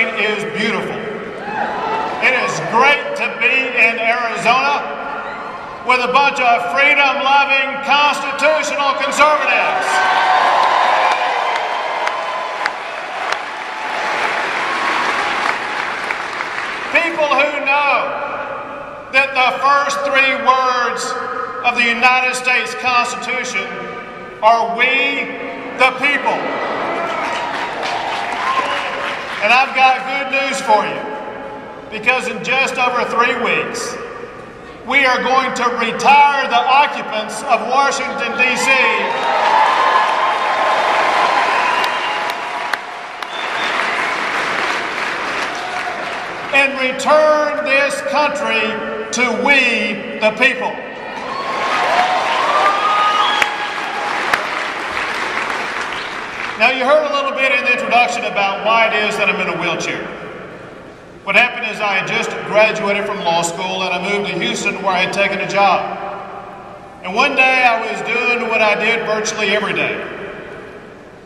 state is beautiful. It is great to be in Arizona with a bunch of freedom-loving constitutional conservatives. People who know that the first three words of the United States Constitution are "we the people." And I've got good news for you, because in just over 3 weeks, we are going to retire the occupants of Washington, D.C. and return this country to we the people. Now, you heard a little bit in the introduction about why it is that I'm in a wheelchair. What happened is I had just graduated from law school and I moved to Houston, where I had taken a job. And one day I was doing what I did virtually every day.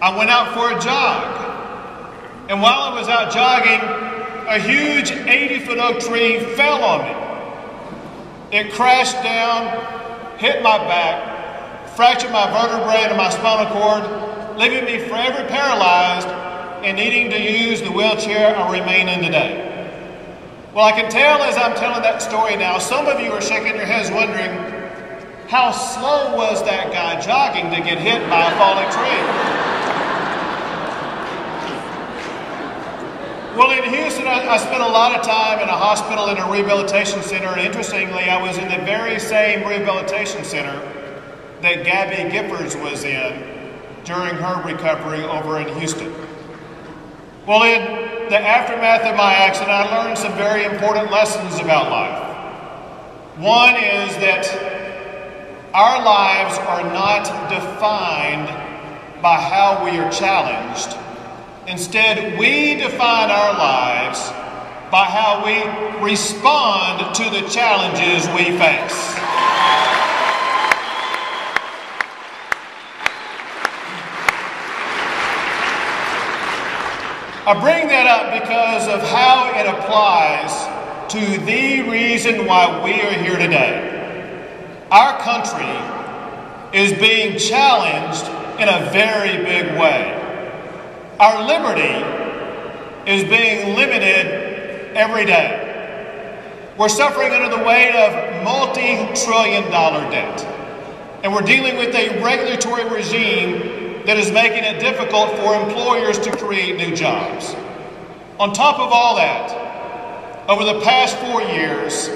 I went out for a jog. And while I was out jogging, a huge 80-foot oak tree fell on me. It crashed down, hit my back, fractured my vertebrae and my spinal cord, leaving me forever paralyzed and needing to use the wheelchair I remain in today. Well, I can tell as I'm telling that story now, some of you are shaking your heads wondering, how slow was that guy jogging to get hit by a falling tree? Well, in Houston, I spent a lot of time in a hospital and a rehabilitation center, and interestingly, I was in the very same rehabilitation center that Gabby Giffords was in during her recovery over in Houston. Well, in the aftermath of my accident, I learned some very important lessons about life. One is that our lives are not defined by how we are challenged. Instead, we define our lives by how we respond to the challenges we face. I bring that up because of how it applies to the reason why we are here today. Our country is being challenged in a very big way. Our liberty is being limited every day. We're suffering under the weight of multi-trillion-dollar debt. And we're dealing with a regulatory regime that is making it difficult for employers to create new jobs. On top of all that, over the past 4 years,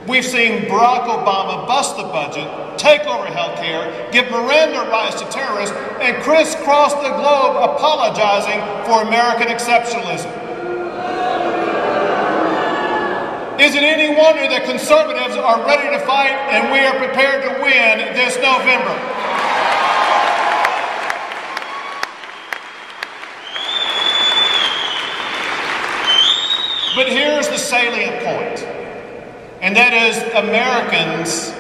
we've seen Barack Obama bust the budget, take over healthcare, give Miranda rights to terrorists, and crisscross the globe apologizing for American exceptionalism. Is it any wonder that conservatives are ready to fight and we are prepared to win this November? But here's the salient point, and that is Americans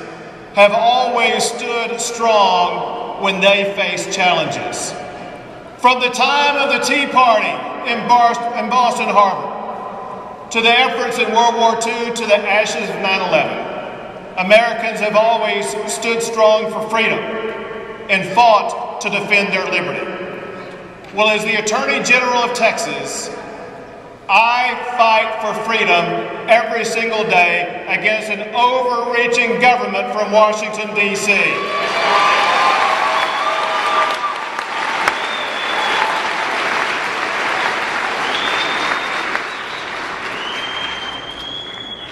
have always stood strong when they face challenges. From the time of the Tea Party in Boston Harbor, to the efforts in World War II, to the ashes of 9/11, Americans have always stood strong for freedom and fought to defend their liberty. Well, as the Attorney General of Texas, I fight for freedom every single day against an overreaching government from Washington, D.C.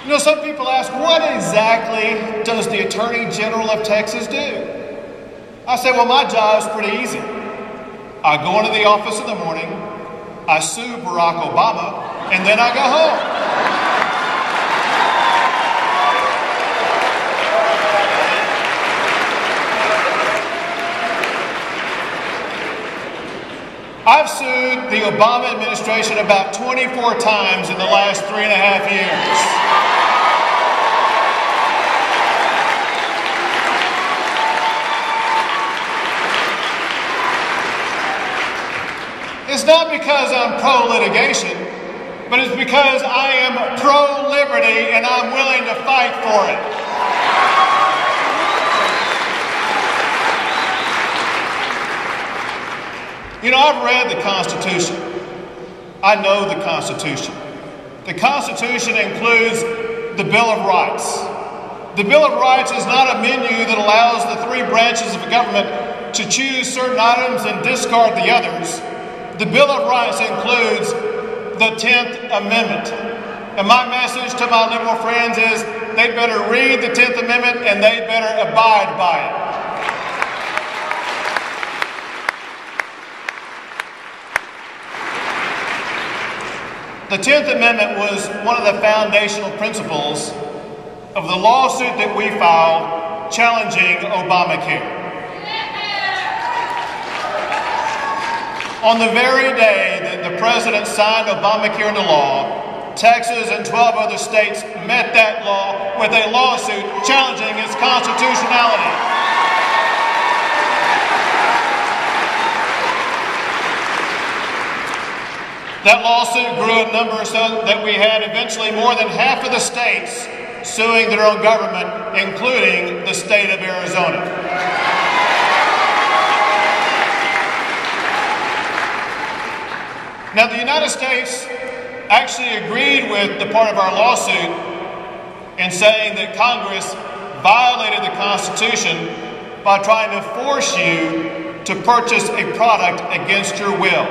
You know, some people ask, what exactly does the Attorney General of Texas do? I say, well, my job's pretty easy. I go into the office in the morning, I sue Barack Obama, and then I go home. I've sued the Obama administration about 24 times in the last 3.5 years. It's not because I'm pro-litigation. but it's because I am pro-liberty and I'm willing to fight for it. You know, I've read the Constitution. I know the Constitution. The Constitution includes the Bill of Rights. The Bill of Rights is not a menu that allows the three branches of government to choose certain items and discard the others. The Bill of Rights includes the 10th Amendment. And my message to my liberal friends is they'd better read the 10th Amendment and they'd better abide by it. The 10th Amendment was one of the foundational principles of the lawsuit that we filed challenging Obamacare. On the very day that the President signed Obamacare into law, Texas and 12 other states met that law with a lawsuit challenging its constitutionality. That lawsuit grew in number so that we had eventually more than half of the states suing their own government, including the state of Arizona. Now, the United States actually agreed with the part of our lawsuit in saying that Congress violated the Constitution by trying to force you to purchase a product against your will.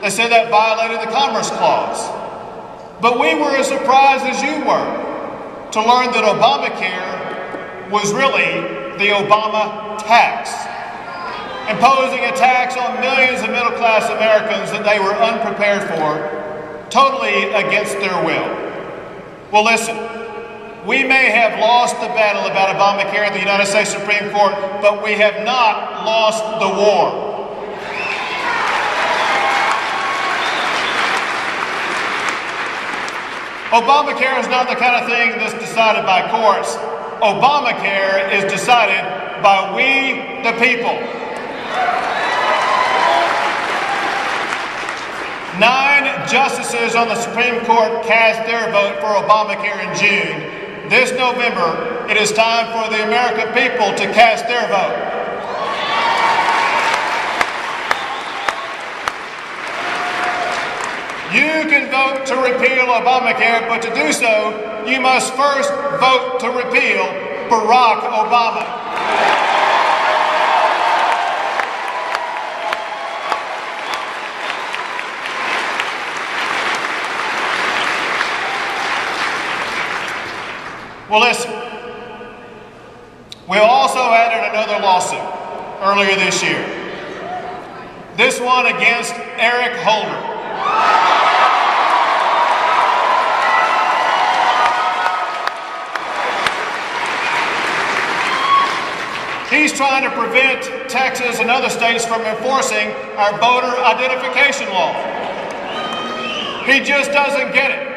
They said that violated the Commerce Clause. But we were as surprised as you were to learn that Obamacare was really the Obama tax, imposing a tax on millions of middle-class Americans that they were unprepared for, totally against their will. Well, listen, we may have lost the battle about Obamacare at the United States Supreme Court, but we have not lost the war. Obamacare is not the kind of thing that's decided by courts. Obamacare is decided by we, the people. 9 justices on the Supreme Court cast their vote for Obamacare in June. This November, it is time for the American people to cast their vote. You can vote to repeal Obamacare, but to do so, you must first vote to repeal Barack Obama. Well, listen, we also added another lawsuit earlier this year. This one against Eric Holder. He's trying to prevent Texas and other states from enforcing our voter identification law. He just doesn't get it.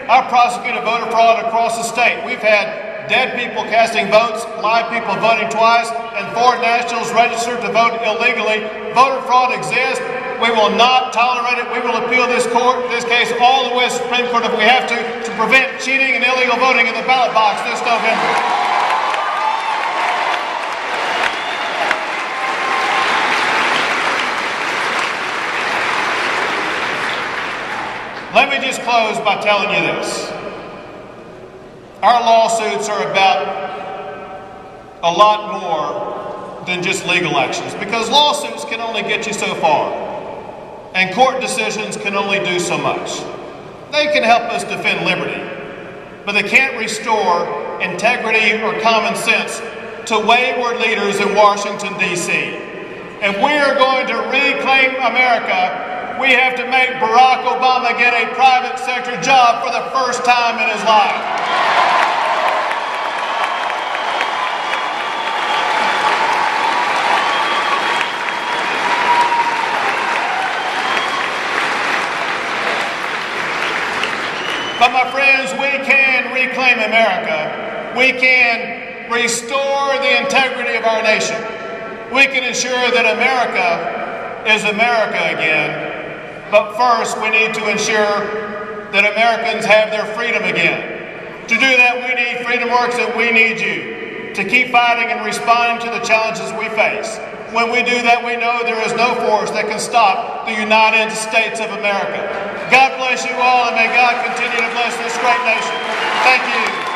I prosecuted voter fraud across the state. We've had dead people casting votes, live people voting twice, and foreign nationals registered to vote illegally. Voter fraud exists. We will not tolerate it. We will appeal this case all the way to the Supreme Court if we have to prevent cheating and illegal voting in the ballot box this November. Let me just close by telling you this. Our lawsuits are about a lot more than just legal actions, because lawsuits can only get you so far, and court decisions can only do so much. They can help us defend liberty, but they can't restore integrity or common sense to wayward leaders in Washington, D.C. If we are going to reclaim America, we have to make Barack Obama get a private sector job for the first time in his life. But my friends, we can reclaim America. We can restore the integrity of our nation. We can ensure that America is America again. But first, we need to ensure that Americans have their freedom again. To do that, we need Freedom Works and we need you to keep fighting and responding to the challenges we face. When we do that, we know there is no force that can stop the United States of America. God bless you all, and may God continue to bless this great nation. Thank you.